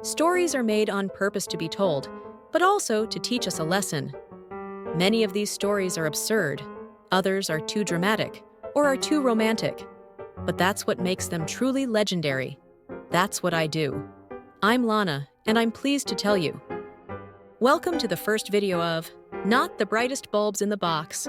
Stories are made on purpose to be told, but also to teach us a lesson. Many of these stories are absurd, others are too dramatic, or are too romantic. But that's what makes them truly legendary. That's what I do. I'm Lana, and I'm pleased to tell you. Welcome to the first video of Not the Brightest Bulbs in the Box.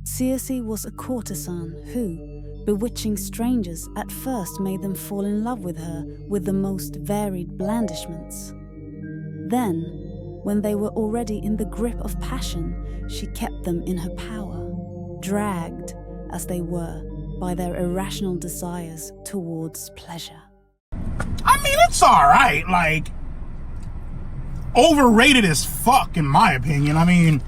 Circe was a courtesan who, bewitching strangers, at first made them fall in love with her with the most varied blandishments. Then, when they were already in the grip of passion, she kept them in her power, dragged, as they were, by their irrational desires towards pleasure. I mean, it's alright, like, overrated as fuck, in my opinion. I mean,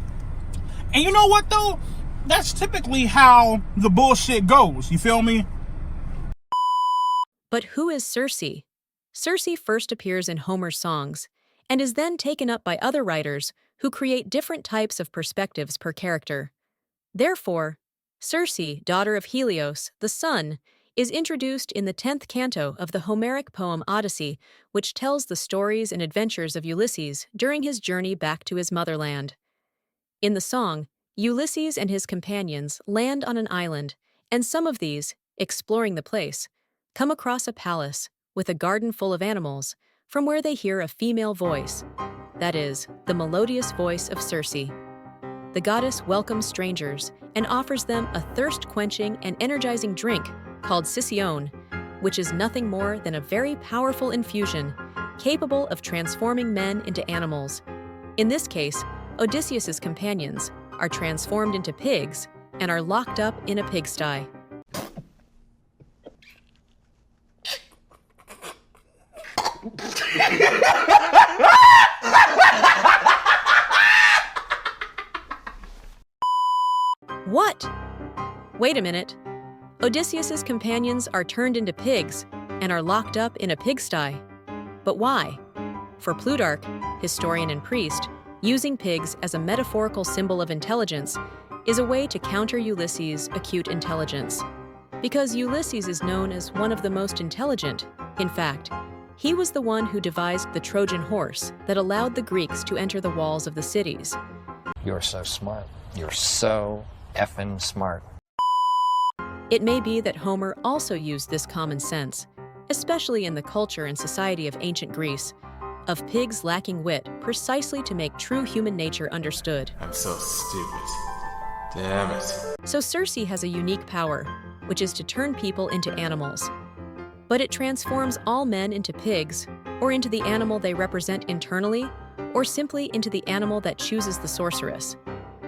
and you know what, though? That's typically how the bullshit goes, you feel me? But who is Circe? Circe first appears in Homer's songs, and is then taken up by other writers who create different types of perspectives per character. Therefore, Circe, daughter of Helios, the sun, is introduced in the 10th canto of the Homeric poem Odyssey, which tells the stories and adventures of Ulysses during his journey back to his motherland. In the song, Ulysses and his companions land on an island, and some of these, exploring the place, come across a palace with a garden full of animals, from where they hear a female voice, that is, the melodious voice of Circe. The goddess welcomes strangers and offers them a thirst-quenching and energizing drink called Sicyon, which is nothing more than a very powerful infusion capable of transforming men into animals. In this case, Odysseus's companions are transformed into pigs and are locked up in a pigsty. What? Wait a minute. Odysseus's companions are turned into pigs and are locked up in a pigsty. But why? For Plutarch, historian and priest, using pigs as a metaphorical symbol of intelligence is a way to counter Ulysses' acute intelligence. Because Ulysses is known as one of the most intelligent. In fact, he was the one who devised the Trojan horse that allowed the Greeks to enter the walls of the cities. You're so smart. You're so effing smart. It may be that Homer also used this common sense, especially in the culture and society of ancient Greece, of pigs lacking wit precisely to make true human nature understood. I'm so stupid. Damn it. So Circe has a unique power, which is to turn people into animals. But it transforms all men into pigs, or into the animal they represent internally, or simply into the animal that chooses the sorceress.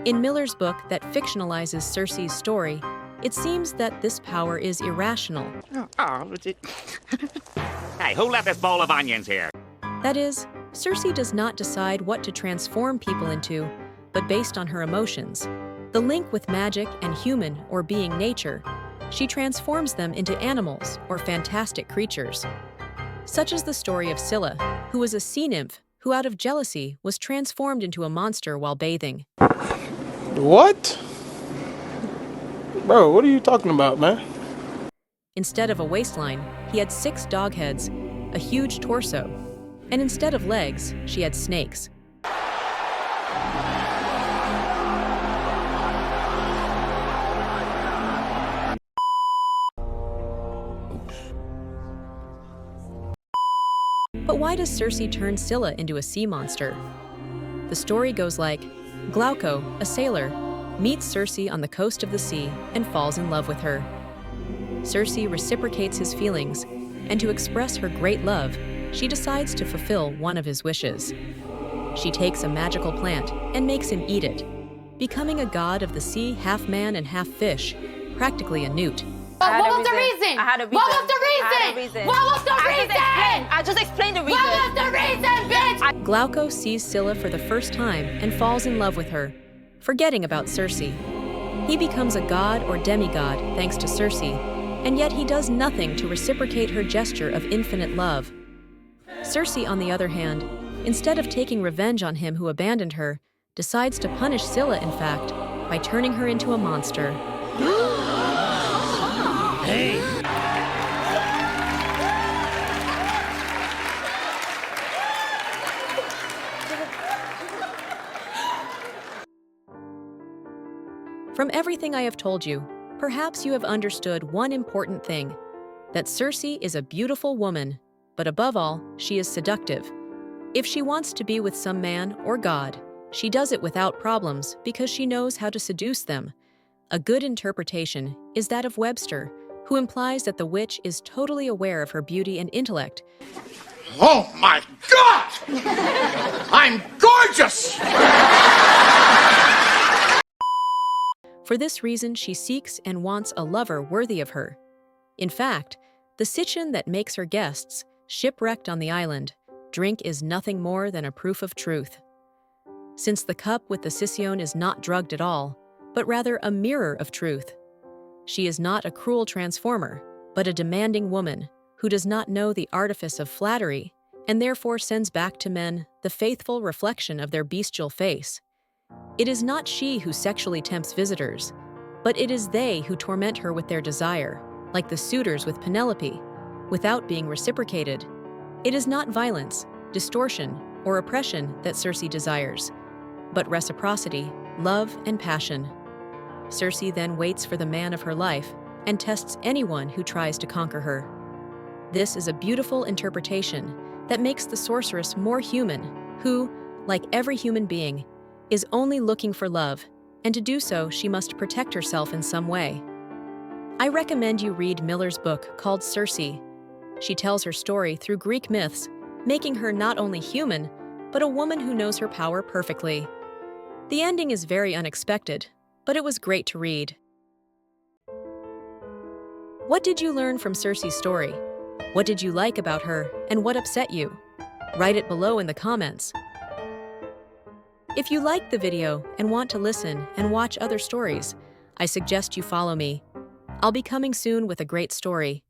In Miller's book that fictionalizes Circe's story, it seems that this power is irrational. Hey, who left this bowl of onions here? That is, Circe does not decide what to transform people into, but based on her emotions. The link with magic and human or being nature, she transforms them into animals or fantastic creatures. Such is the story of Scylla, who was a sea nymph who out of jealousy was transformed into a monster while bathing. What? Bro, what are you talking about, man? Instead of a waistline, he had 6 dog heads, a huge torso, and instead of legs, she had snakes. But why does Circe turn Scylla into a sea monster? The story goes like, Glauco, a sailor, meets Circe on the coast of the sea and falls in love with her. Circe reciprocates his feelings, and to express her great love, she decides to fulfill one of his wishes. She takes a magical plant and makes him eat it, becoming a god of the sea, half man and half fish, practically a newt. What was the reason? I had a reason. What was the reason? I had a reason. What was the reason? I just explained the reason. What was the reason, bitch? Glauco sees Scylla for the first time and falls in love with her, forgetting about Circe. He becomes a god or demigod thanks to Circe, and yet he does nothing to reciprocate her gesture of infinite love. Circe, on the other hand, instead of taking revenge on him who abandoned her, decides to punish Scylla, in fact, by turning her into a monster. From everything I have told you, perhaps you have understood one important thing, that Circe is a beautiful woman, but above all, she is seductive. If she wants to be with some man or god, she does it without problems because she knows how to seduce them. A good interpretation is that of Webster, who implies that the witch is totally aware of her beauty and intellect. Oh my God! I'm gorgeous! For this reason, she seeks and wants a lover worthy of her. In fact, the Sicyon that makes her guests, shipwrecked on the island, drink is nothing more than a proof of truth. Since the cup with the Sicyon is not drugged at all, but rather a mirror of truth. She is not a cruel transformer, but a demanding woman who does not know the artifice of flattery and therefore sends back to men the faithful reflection of their bestial face. It is not she who sexually tempts visitors, but it is they who torment her with their desire, like the suitors with Penelope, without being reciprocated. It is not violence, distortion, or oppression that Circe desires, but reciprocity, love, and passion. Circe then waits for the man of her life and tests anyone who tries to conquer her. This is a beautiful interpretation that makes the sorceress more human, who, like every human being, is only looking for love, and to do so she must protect herself in some way. I recommend you read Miller's book called Circe. She tells her story through Greek myths, making her not only human, but a woman who knows her power perfectly. The ending is very unexpected, but it was great to read. What did you learn from Circe's story? What did you like about her, and what upset you? Write it below in the comments. If you liked the video and want to listen and watch other stories, I suggest you follow me. I'll be coming soon with a great story.